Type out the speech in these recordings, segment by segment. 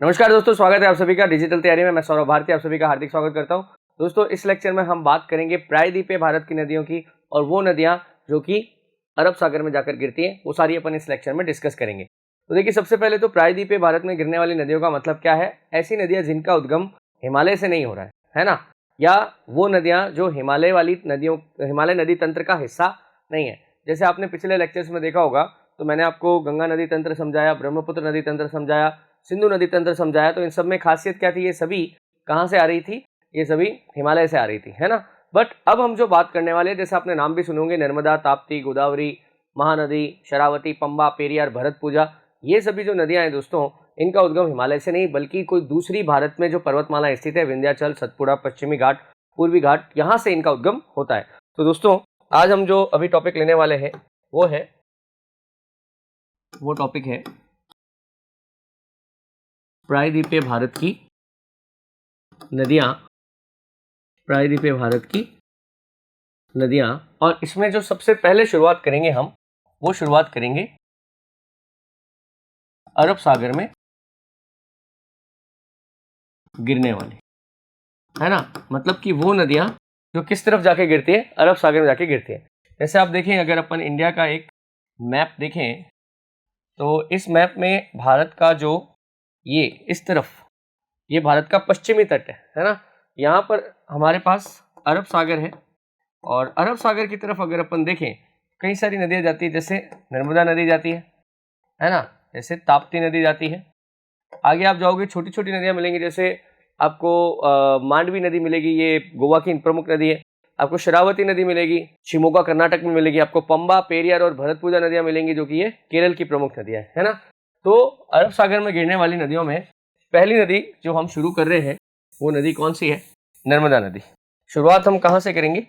नमस्कार दोस्तों, स्वागत है आप सभी का डिजिटल तैयारी में। मैं सौरभ भारती आप सभी का हार्दिक स्वागत करता हूं। दोस्तों, इस लेक्चर में हम बात करेंगे प्रायद्वीपीय भारत की नदियों की और वो नदियां जो कि अरब सागर में जाकर गिरती हैं, वो सारी अपन इस लेक्चर में डिस्कस करेंगे। तो देखिए, सबसे पहले तो प्रायद्वीपीय भारत में गिरने वाली नदियों का मतलब क्या है। ऐसी नदियां जिनका उद्गम हिमालय से नहीं हो रहा है ना, या वो नदियां जो हिमालय नदी तंत्र का हिस्सा नहीं है। जैसे आपने पिछले लेक्चर्स में देखा होगा, तो मैंने आपको गंगा नदी तंत्र समझाया, ब्रह्मपुत्र नदी तंत्र समझाया, सिंधु नदी तंत्र समझाया। तो इन सब में खासियत क्या थी, ये सभी कहाँ से आ रही थी, ये सभी हिमालय से आ रही थी, है ना। बट अब हम जो बात करने वाले हैं, जैसे आपने नाम भी सुने होंगे, नर्मदा, ताप्ती, गोदावरी, महानदी, शरावती, पंबा, पेरियार, भरतपुजा, ये सभी जो नदियां हैं दोस्तों, इनका उद्गम हिमालय से नहीं बल्कि कोई दूसरी भारत में जो पर्वतमाला स्थित है, विंध्याचल, सतपुड़ा, पश्चिमी घाट, पूर्वी घाट, यहाँ से इनका उद्गम होता है। तो दोस्तों, आज हम जो अभी टॉपिक लेने वाले हैं वो टॉपिक है प्रायद्वीपीय भारत की नदियां। प्रायद्वीपीय भारत की नदियां, और इसमें जो सबसे पहले शुरुआत करेंगे हम, वो शुरुआत करेंगे अरब सागर में गिरने वाली, है ना। मतलब कि वो नदियां जो किस तरफ जाके गिरती है, अरब सागर में जाके गिरती है। जैसे आप देखें, अगर अपन इंडिया का एक मैप देखें, तो इस मैप में भारत का जो ये इस तरफ, ये भारत का पश्चिमी तट है ना। यहाँ पर हमारे पास अरब सागर है, और अरब सागर की तरफ अगर अपन देखें, कई सारी नदियाँ जाती है। जैसे नर्मदा नदी जाती है ना, जैसे ताप्ती नदी जाती है। आगे आप जाओगे, छोटी छोटी नदियाँ मिलेंगी, जैसे आपको मांडवी नदी मिलेगी, ये गोवा की प्रमुख नदी है। आपको शरावती नदी मिलेगी, शिमोगा कर्नाटक में मिलेगी। आपको पंबा, पेरियार और भरतपुजा नदियाँ मिलेंगी, जो कि ये केरल की प्रमुख नदियाँ है ना। तो अरब सागर में गिरने वाली नदियों में पहली नदी जो हम शुरू कर रहे हैं, वो नदी कौन सी है? नर्मदा नदी। शुरुआत हम कहाँ से करेंगे?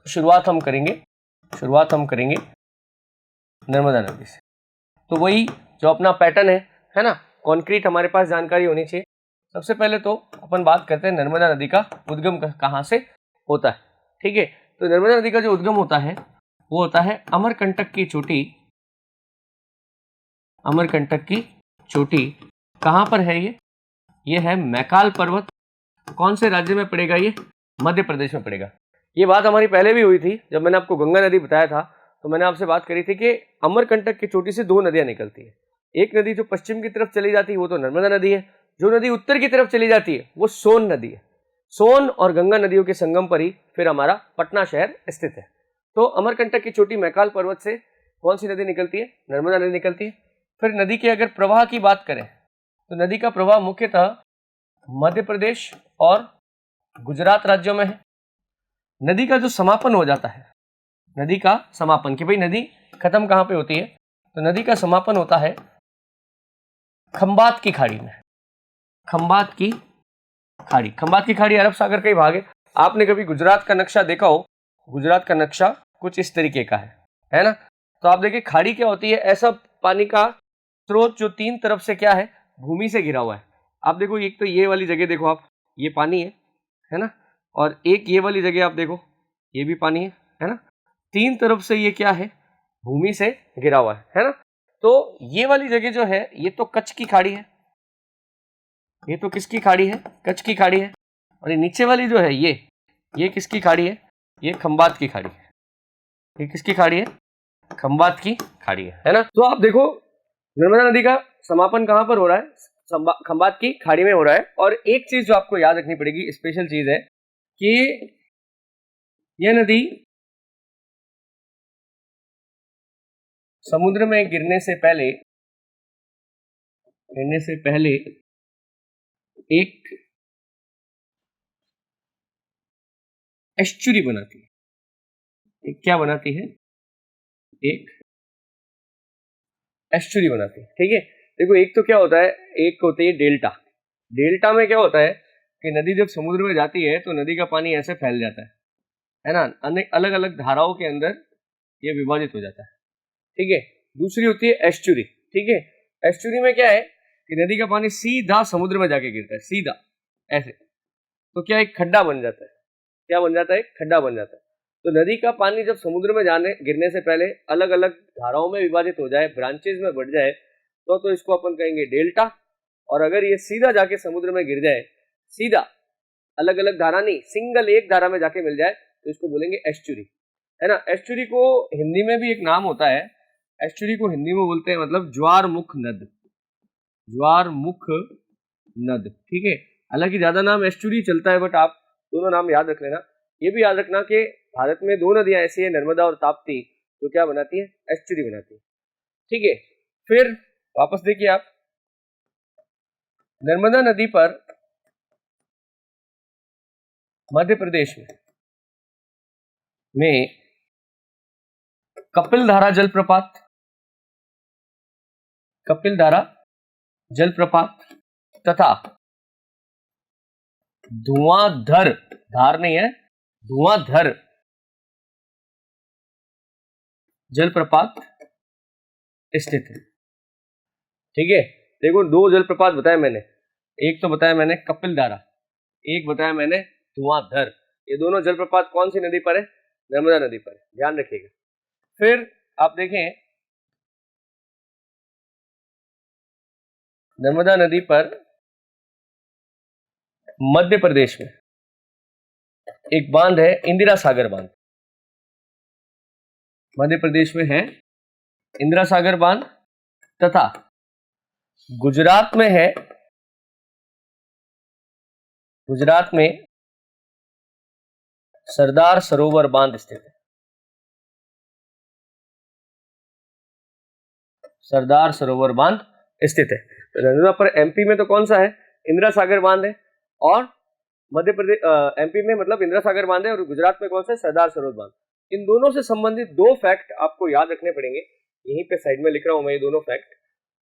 शुरुआत हम करेंगे नर्मदा नदी से। तो वही जो अपना पैटर्न है ना, कॉन्क्रीट हमारे पास जानकारी होनी चाहिए। सबसे पहले तो अपन बात करते हैं नर्मदा नदी का उद्गम कहाँ से होता है। ठीक है, तो नर्मदा नदी का जो उद्गम होता है, वो होता है अमरकंटक की चोटी। अमरकंटक की चोटी कहाँ पर है? ये है मैकाल पर्वत। कौन से राज्य में पड़ेगा? ये मध्य प्रदेश में पड़ेगा। ये बात हमारी पहले भी हुई थी, जब मैंने आपको गंगा नदी बताया था, तो मैंने आपसे बात करी थी कि अमरकंटक की चोटी से दो नदियां निकलती है। एक नदी जो पश्चिम की तरफ चली जाती है, वो तो नर्मदा नदी है। जो नदी उत्तर की तरफ चली जाती है, वो सोन नदी है। सोन और गंगा नदियों के संगम पर ही फिर हमारा पटना शहर स्थित है। तो अमरकंटक की चोटी मैकाल पर्वत से कौन सी नदी निकलती है? नर्मदा नदी निकलती है। फिर नदी के अगर प्रवाह की बात करें, तो नदी का प्रवाह मुख्यतः मध्य प्रदेश और गुजरात राज्यों में है। नदी का जो समापन हो जाता है, नदी का समापन, कि भाई नदी खत्म कहां पे होती है, तो नदी का समापन होता है खंबात की खाड़ी में। खंबात की खाड़ी अरब सागर का ही भाग है। आपने कभी गुजरात का नक्शा देखा हो? गुजरात का नक्शा कुछ इस तरीके का है ना। तो आप देखिए, खाड़ी क्या होती है? ऐसा पानी का स्रोत जो तीन तरफ से क्या है, भूमि से घिरा हुआ है। आप देखो, एक तो ये वाली जगह देखो आप, ये पानी है ना, और एक ये वाली जगह आप देखो, ये भी पानी है ना। तीन तरफ से ये क्या है, भूमि से घिरा हुआ है ना। तो ये वाली जगह जो है, ये तो कच्छ की खाड़ी है। ये तो किसकी खाड़ी है? कच्छ की खाड़ी है। और ये नीचे वाली जो है, ये किसकी खाड़ी है? ये खंबात की खाड़ी है। ये किसकी खाड़ी है? खंबात की खाड़ी है ना। तो आप देखो, नर्मदा नदी का समापन कहां पर हो रहा है? खंबात की खाड़ी में हो रहा है। और एक चीज जो आपको याद रखनी पड़ेगी, स्पेशल चीज है कि यह नदी समुद्र में गिरने से पहले एक एस्चुरी बनाती है। एक क्या बनाती है? एक एस्चुरी बनाती है। ठीक है, देखो, एक तो क्या होता है, एक होती है डेल्टा। डेल्टा में क्या होता है कि नदी जब समुद्र में जाती है, तो नदी का पानी ऐसे फैल जाता है ना, अनेक अलग अलग धाराओं के अंदर ये विभाजित हो जाता है। ठीक है, दूसरी होती है एस्चुरी। ठीक है, एस्चुरी में क्या है कि नदी का पानी सीधा समुद्र में जाके गिरता है, सीधा ऐसे। तो क्या एक खड्डा बन जाता है? क्या बन जाता है? खड्डा बन जाता है। तो नदी का पानी जब समुद्र में गिरने से पहले अलग अलग धाराओं में विभाजित हो जाए, ब्रांचेज में बढ़ जाए, तो इसको अपन कहेंगे डेल्टा। और अगर ये सीधा जाके समुद्र में गिर जाए, सीधा, अलग अलग धारा नहीं, सिंगल एक धारा में जाके मिल जाए, तो इसको बोलेंगे एस्चुरी, है ना। एस्चुरी को हिंदी में भी एक नाम होता है, एस्चुरी को हिंदी में बोलते हैं मतलब ज्वारमुख नद, ज्वारमुख नद, ठीक है। हालांकि ज्यादा नाम एस्चुरी चलता है, बट आप दोनों नाम याद रख लेना। ये भी याद रखना कि भारत में दो नदियां ऐसी है, नर्मदा और ताप्ती, जो क्या बनाती है, एस्चुरी बनाती है, ठीक है। फिर वापस देखिए आप, नर्मदा नदी पर मध्य प्रदेश में कपिलधारा जलप्रपात, कपिलधारा जलप्रपात तथा धुआंधर, धार नहीं है, धुआंधर जलप्रपात स्थित है, ठीक है। देखो दो जलप्रपात बताए मैंने, एक तो बताया मैंने कपिलधारा, एक बताया मैंने धुआंधर। ये दोनों जलप्रपात कौन सी नदी पर है, नर्मदा नदी पर है, ध्यान रखिएगा। फिर आप देखें, नर्मदा नदी पर मध्य प्रदेश में एक बांध है, इंदिरा सागर बांध, मध्य प्रदेश में है इंदिरा सागर बांध, तथा गुजरात में है, गुजरात में सरदार सरोवर बांध स्थित है, सरदार सरोवर बांध स्थित है। तो नर्मदा पर एमपी में तो कौन सा है, इंदिरा सागर बांध है, और मध्य प्रदेश एमपी में मतलब इंदिरा सागर बांध है, और गुजरात में कौन सा है, सरदार सरोवर बांध। इन दोनों से संबंधित दो फैक्ट आपको याद रखने पड़ेंगे, यहीं पे साइड में लिख रहा हूं मैं ये दोनों फैक्ट,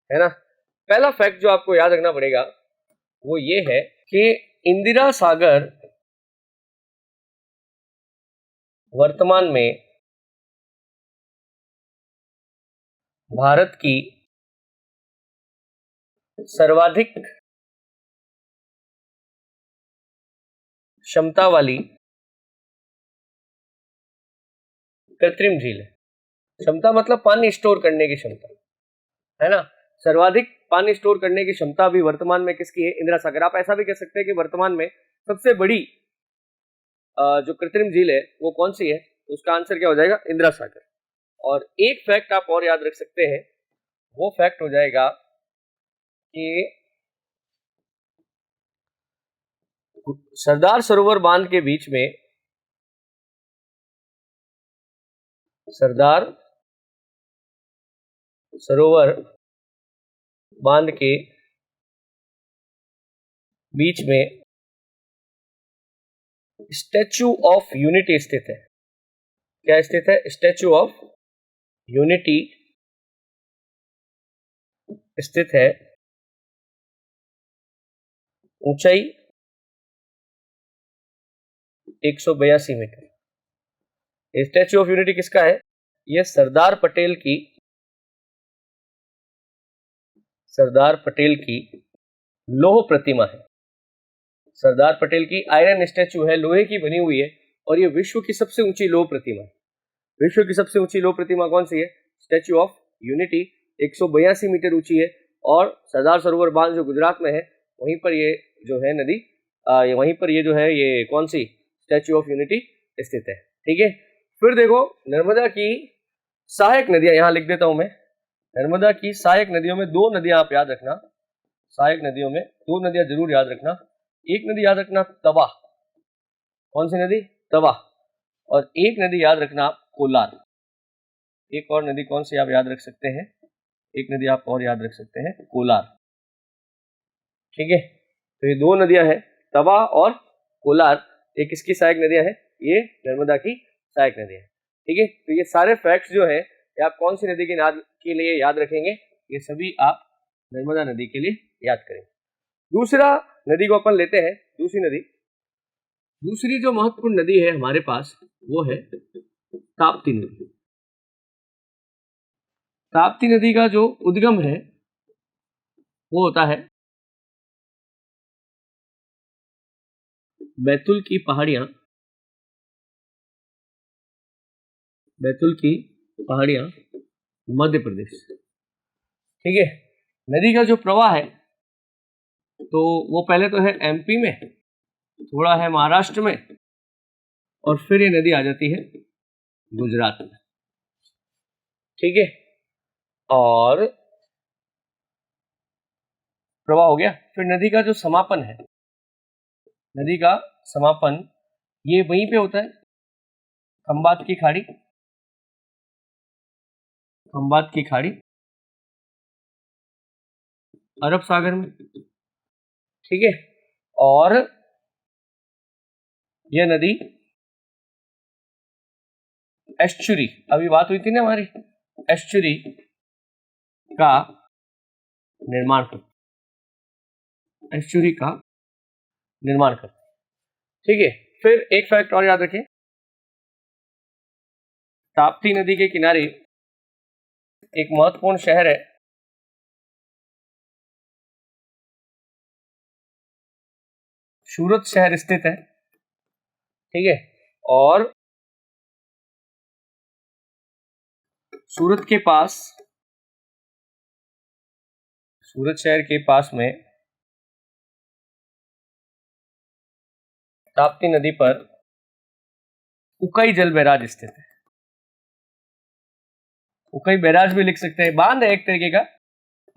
है ना। पहला फैक्ट जो आपको याद रखना पड़ेगा वो ये है कि इंदिरा सागर वर्तमान में भारत की सर्वाधिक क्षमता वाली कृत्रिम झील है। क्षमता मतलब पानी स्टोर करने की क्षमता, है ना। सर्वाधिक पानी स्टोर करने की क्षमता भी वर्तमान में किसकी है, इंदिरा सागर। आप ऐसा भी कह सकते हैं कि वर्तमान में सबसे बड़ी जो कृत्रिम झील है वो कौन सी है, तो उसका आंसर क्या हो जाएगा, इंदिरा सागर। और एक फैक्ट आप और याद रख सकते हैं, वो फैक्ट हो जाएगा कि सरदार सरोवर बांध के बीच में, सरदार सरोवर बांध के बीच में स्टैच्यू ऑफ यूनिटी स्थित है। क्या स्थित है, स्टैच्यू ऑफ यूनिटी स्थित है। ऊंचाई 182 मीटर। स्टैच्यू ऑफ यूनिटी किसका है, यह सरदार पटेल की, सरदार पटेल की लौह प्रतिमा है। सरदार पटेल की आयरन स्टैच्यू है, लोहे की बनी हुई है, और ये विश्व की सबसे ऊंची लौह प्रतिमा है। विश्व की सबसे ऊंची लौह प्रतिमा कौन सी है, स्टैच्यू ऑफ यूनिटी, 182 मीटर ऊंची है। और सरदार सरोवर बांध जो गुजरात में है, वहीं पर ये जो है नदी, वहीं पर ये जो है, ये कौन सी, स्टैच्यू ऑफ यूनिटी स्थित है, ठीक है। फिर देखो नर्मदा की सहायक नदियां, यहां लिख देता हूं मैं, नर्मदा की सहायक नदियों में दो नदियां आप याद रखना, सहायक नदियों में दो नदियां जरूर याद रखना। एक नदी याद रखना तवा, कौन सी नदी, तवा, और एक नदी याद रखना आप कोलार। एक और नदी कौन सी आप याद रख सकते हैं, एक नदी आप और याद रख सकते हैं, कोलार, ठीक है। तो ये दो नदियां हैं, तवा और कोलार, ये किसकी सहायक नदियां हैं, ये नर्मदा की सहायक नदियां हैं, ठीक है। तो ये सारे फैक्ट्स जो है ये आप कौन सी नदी के लिए याद रखेंगे, ये सभी आप नर्मदा नदी के लिए याद करेंगे। दूसरा नदी को अपन लेते हैं, दूसरी नदी, दूसरी जो महत्वपूर्ण नदी है हमारे पास वो है ताप्ती नदी। ताप्ती नदी का जो उद्गम है वो होता है बैतूल की पहाड़ियां, बैतूल की पहाड़ियां, मध्य प्रदेश, ठीक है। नदी का जो प्रवाह है तो वो पहले तो है एमपी में, थोड़ा है महाराष्ट्र में, और फिर ये नदी आ जाती है गुजरात में। ठीक है, और प्रवाह हो गया। फिर नदी का जो समापन है, नदी का समापन ये वहीं पे होता है, खंबात की खाड़ी, खंबात की खाड़ी, अरब सागर में। ठीक है, और यह नदी एस्चुरी, अभी बात हुई थी ना हमारी, एस्चुरी का निर्माण करती, एस्चुरी का निर्माण करती। ठीक है, फिर एक फैक्ट और याद रखें, ताप्ती नदी के किनारे एक महत्वपूर्ण शहर है, सूरत शहर स्थित है। ठीक है, और सूरत के पास, सूरत शहर के पास में ताप्ती नदी पर उकाई जल बैराज स्थित है। उकाई बैराज भी लिख सकते हैं, बांध है एक तरीके का।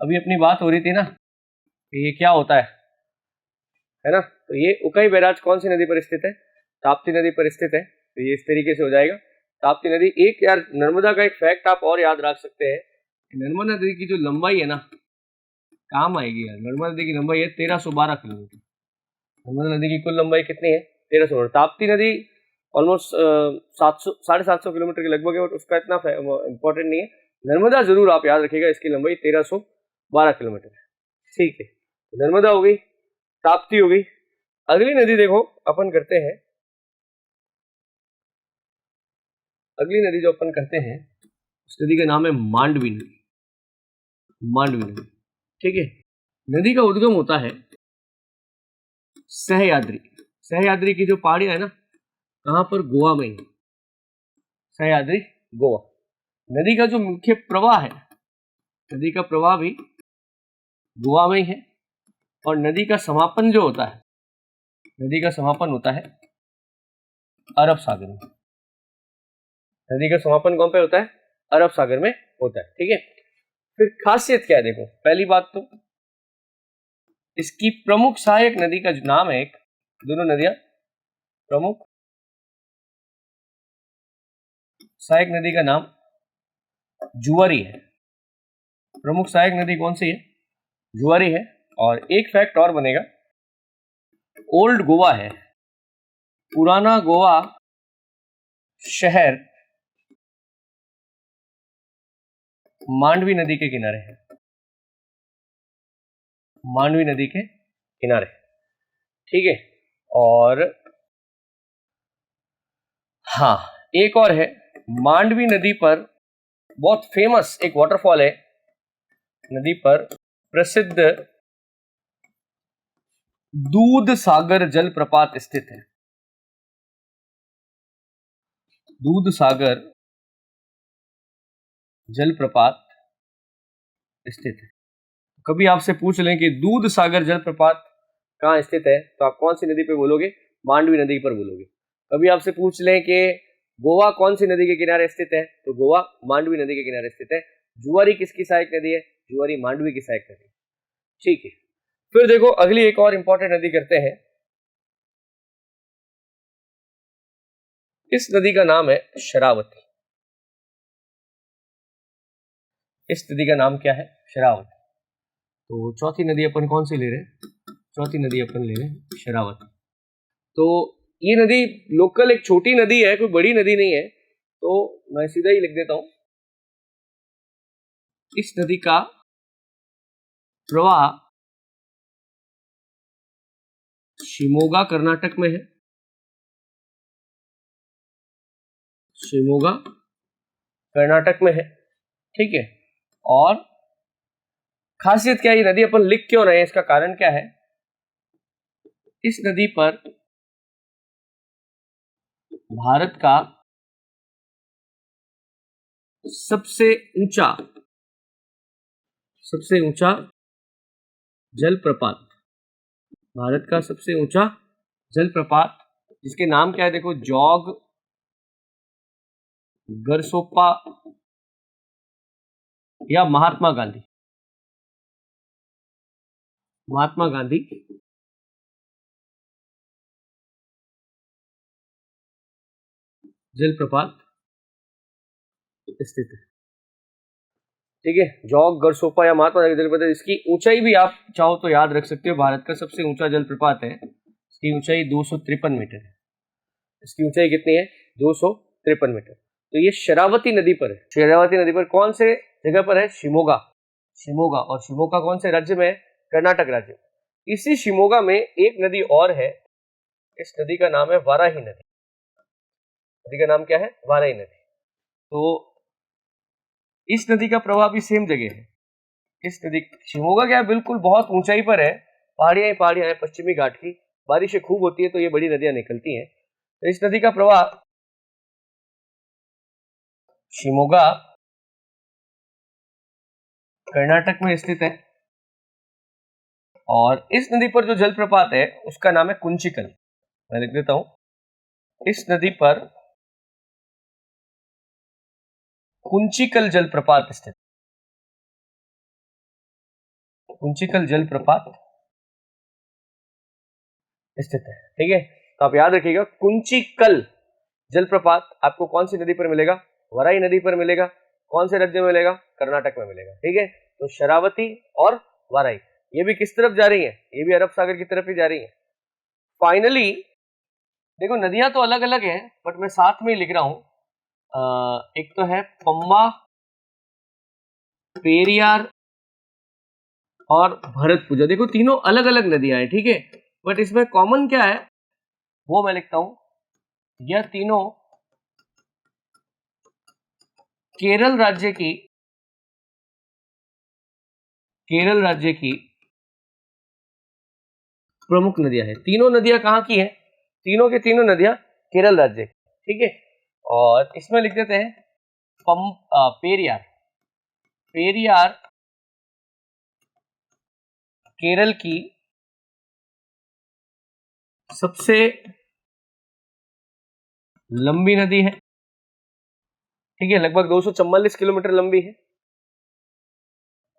अभी अपनी बात हो रही थी ना कि ये क्या होता है ना, तो ये उकाई बैराज कौन सी नदी पर स्थित है? ताप्ती नदी पर स्थित है। तो ये इस तरीके से हो जाएगा, ताप्ती नदी। एक यार नर्मदा का एक फैक्ट आप और याद रख सकते हैं, नर्मदा नदी की जो लंबाई है ना, काम आएगी यार। नर्मदा नदी की लंबाई है 1312 किलोमीटर। नर्मदा नदी की कुल लंबाई कितनी है? 1300। ताप्ती नदी ऑलमोस्ट 700 750 किलोमीटर के लगभग है, और उसका इतना इंपॉर्टेंट नहीं है। नर्मदा जरूर आप याद रखिएगा, इसकी लंबाई 1312 किलोमीटर है। ठीक है, नर्मदा हो गई, ताप्ती हो गई। अगली नदी देखो अपन करते हैं, अगली नदी जो अपन करते हैं उस नदी का नाम है मांडवी नदी, मांडवी नदी। ठीक है, नदी का उद्गम होता है सहयाद्री, सहयाद्री की जो पहाड़ियां है ना, कहां पर? गोवा में ही, सहयाद्री गोवा। नदी का जो मुख्य प्रवाह है, नदी का प्रवाह भी गोवा में ही है, और नदी का समापन जो होता है, नदी का समापन होता है अरब सागर में। नदी का समापन कौन पे होता है? अरब सागर में होता है। ठीक है, फिर खासियत क्या है देखो, पहली बात तो इसकी प्रमुख सहायक नदी का जो नाम है, एक, दोनों नदियां प्रमुख सहायक नदी का नाम जुआरी है। प्रमुख सहायक नदी कौन सी है? जुआरी है। और एक फैक्ट और बनेगा, ओल्ड गोवा है, पुराना गोवा शहर मांडवी नदी के किनारे है, मांडवी नदी के किनारे। ठीक है, और हाँ, एक और है, मांडवी नदी पर बहुत फेमस एक वाटरफॉल है, नदी पर प्रसिद्ध दूध सागर जलप्रपात स्थित है। दूध सागर जलप्रपात स्थित है। कभी आपसे पूछ लें कि दूध सागर जलप्रपात कहाँ स्थित है, तो आप कौन सी नदी पे बोलोगे? मांडवी नदी पर बोलोगे। कभी आपसे पूछ लें कि गोवा कौन सी नदी के किनारे स्थित है, तो गोवा मांडवी नदी के किनारे स्थित है। जुआरी किसकी सहायक नदी है? जुआरी मांडवी की सहायक नदी। ठीक है, फिर देखो अगली एक और इंपॉर्टेंट नदी करते हैं। इस नदी का नाम है शरावती। इस नदी का नाम क्या है? शरावती। तो चौथी नदी अपन कौन सी ले रहे हैं? चौथी नदी अपन ले रहे हैं शरावती। तो ये नदी लोकल एक छोटी नदी है, कोई बड़ी नदी नहीं है, तो मैं सीधा ही लिख देता हूं। इस नदी का प्रवाह शिमोगा कर्नाटक में है, शिमोगा कर्नाटक में है। ठीक है, और खासियत क्या है, ये नदी अपन लिख क्यों रहे हैं, इसका कारण क्या है? इस नदी पर भारत का सबसे ऊंचा, सबसे ऊंचा जलप्रपात भारत का सबसे ऊंचा जलप्रपात जिसके नाम क्या है, देखो, जॉग गरसोप्पा या महात्मा गांधी। महात्मा गांधी जलप्रपात स्थित है। ठीक है, जॉग गरसोप्पा या महात्मा गांधी जलप्रपात। इसकी ऊंचाई भी आप चाहो तो याद रख सकते हो, भारत का सबसे ऊंचा जलप्रपात है। इसकी ऊंचाई 253 मीटर है। इसकी ऊंचाई कितनी है? 253 मीटर। तो ये शरावती नदी पर है। शरावती नदी पर कौन से जगह पर है? शिमोगा। शिमोगा, और शिमोगा कौन से राज्य में है? कर्नाटक राज्य। इसी शिमोगा में एक नदी और है, इस नदी का नाम है वाराही नदी। नदी का नाम क्या है? वाराही नदी। तो इस नदी का प्रवाह भी सेम जगह है। इस नदी, शिमोगा क्या है, बिल्कुल बहुत ऊंचाई पर है, पहाड़ियां ही पहाड़ियां हैं पश्चिमी घाट की, बारिशें खूब होती है तो ये बड़ी नदियां निकलती हैं। तो इस नदी का प्रवाह शिमोगा कर्नाटक में स्थित है, और इस नदी पर जो जलप्रपात है उसका नाम है कुंचिकल। मैं लिख देता हूं, इस नदी पर कुंचिकल जलप्रपात स्थित। कुंचिकल जलप्रपात स्थित है। ठीक है, तो आप याद रखिएगा, कुंचिकल जलप्रपात आपको कौन सी नदी पर मिलेगा? वराई नदी पर मिलेगा। कौन से राज्य में मिलेगा? कर्नाटक में मिलेगा। ठीक है, तो शरावती और वराई, ये भी किस तरफ जा रही है? ये भी अरब सागर की तरफ ही जा रही है। फाइनली देखो, नदियां तो अलग अलग हैं, बट मैं साथ में ही लिख रहा हूं। एक तो है पंबा, पेरियार और भरतपुजा। देखो, तीनों अलग अलग नदियां हैं, ठीक है, बट इसमें कॉमन क्या है वो मैं लिखता हूं। यह तीनों केरल राज्य की प्रमुख नदियां हैं। तीनों नदियां कहाँ की हैं? तीनों के तीनों नदियां केरल राज्य की। ठीक है, और इसमें लिख देते हैं पेरियार। पेरियार केरल की सबसे लंबी नदी है। ठीक है, लगभग 244 किलोमीटर लंबी है।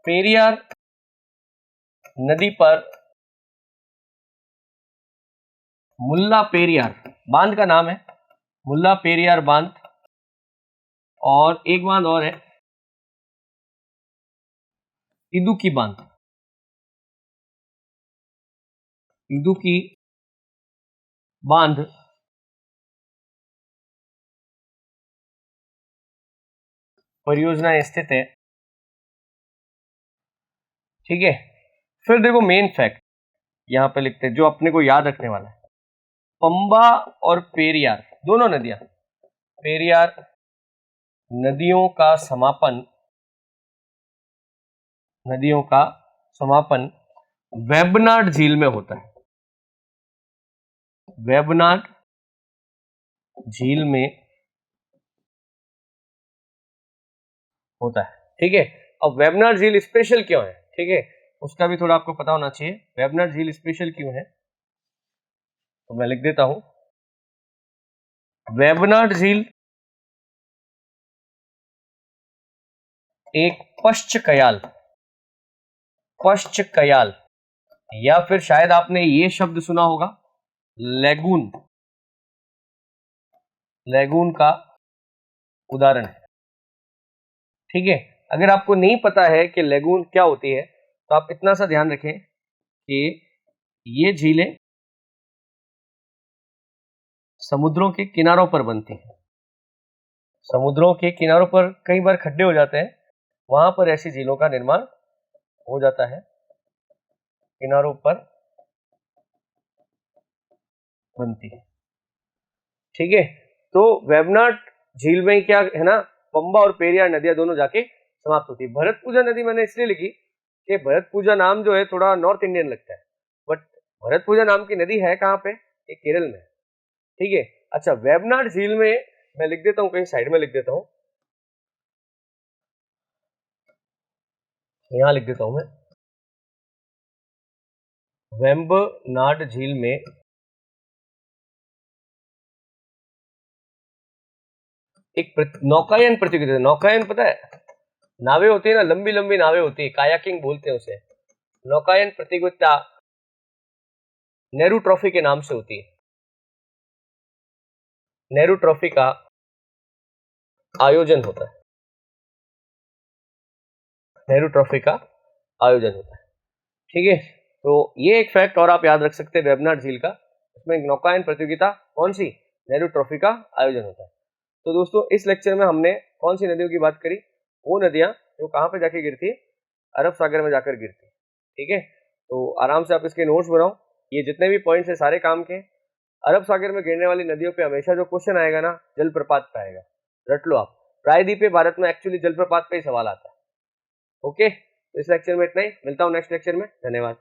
पेरियार नदी पर मुल्ला पेरियार बांध का नाम है, मुल्ला पेरियार बांध। और एक बांध और है, इदुकी बांध। इदुकी बांध परियोजना स्थित है। ठीक है, फिर देखो मेन फैक्ट यहां पे लिखते हैं जो अपने को याद रखने वाला है। पंबा और पेरियार दोनों नदियां, पेरियार नदियों का समापन वेबनाड झील में होता है। वेबनाड झील में होता है। ठीक है, अब वेबनाड झील स्पेशल क्यों है? ठीक है, उसका भी थोड़ा आपको पता होना चाहिए। वेबनाड झील स्पेशल क्यों है, तो मैं लिख देता हूं। वेबनाड झील एक पश्च कयाल, या फिर शायद आपने ये शब्द सुना होगा, लेगून। लेगून का उदाहरण है। ठीक है, अगर आपको नहीं पता है कि लेगून क्या होती है, तो आप इतना सा ध्यान रखें कि ये झीलें समुद्रों के किनारों पर बनती हैं। समुद्रों के किनारों पर कई बार खड्डे हो जाते हैं, वहां पर ऐसी झीलों का निर्माण हो जाता है, किनारों पर बनती है। ठीक है, तो वेबनाड झील में क्या है ना, पंबा और पेरियार नदियां दोनों जाके समाप्त होती है। भरतपुजा नदी मैंने इसलिए लिखी कि भरतपुजा नाम जो है थोड़ा नॉर्थ इंडियन लगता है, बट भरतपुजा नाम की नदी है कहाँ पे? ये केरल में। ठीक है, अच्छा, वेबनाड झील में मैं लिख देता हूं, कहीं साइड में लिख देता हूं, यहां लिख देता हूं मैं। वेम्बनाड झील में एक नौकायन प्रतियोगिता, नौकायन पता है, नावें होती है ना, लंबी लंबी नावें होती है, कायाकिंग बोलते हैं उसे। नौकायन प्रतियोगिता नेहरू ट्रॉफी के नाम से होती है। नेहरू ट्रॉफी का आयोजन होता है, नेहरू ट्रॉफी का आयोजन होता है। ठीक है, तो ये एक फैक्ट और आप याद रख सकते हैं वेम्बनाड झील का, उसमें नौकायन प्रतियोगिता कौन सी, नेहरू ट्रॉफी का आयोजन होता है। तो दोस्तों इस लेक्चर में हमने कौन सी नदियों की बात करी, वो नदियां जो कहाँ पे जाके गिरती है, अरब सागर में जाकर गिरती है। ठीक है, तो आराम से आप इसके नोट्स बनाओ, ये जितने भी पॉइंट्स है सारे काम के। अरब सागर में गिरने वाली नदियों पे हमेशा जो क्वेश्चन आएगा ना, जलप्रपात का आएगा, रट लो आप। प्रायद्वीप भारत में एक्चुअली जलप्रपात का ही सवाल आता है। ओके, तो इस लेक्चर में इतना ही, मिलता हूँ नेक्स्ट लेक्चर में, धन्यवाद।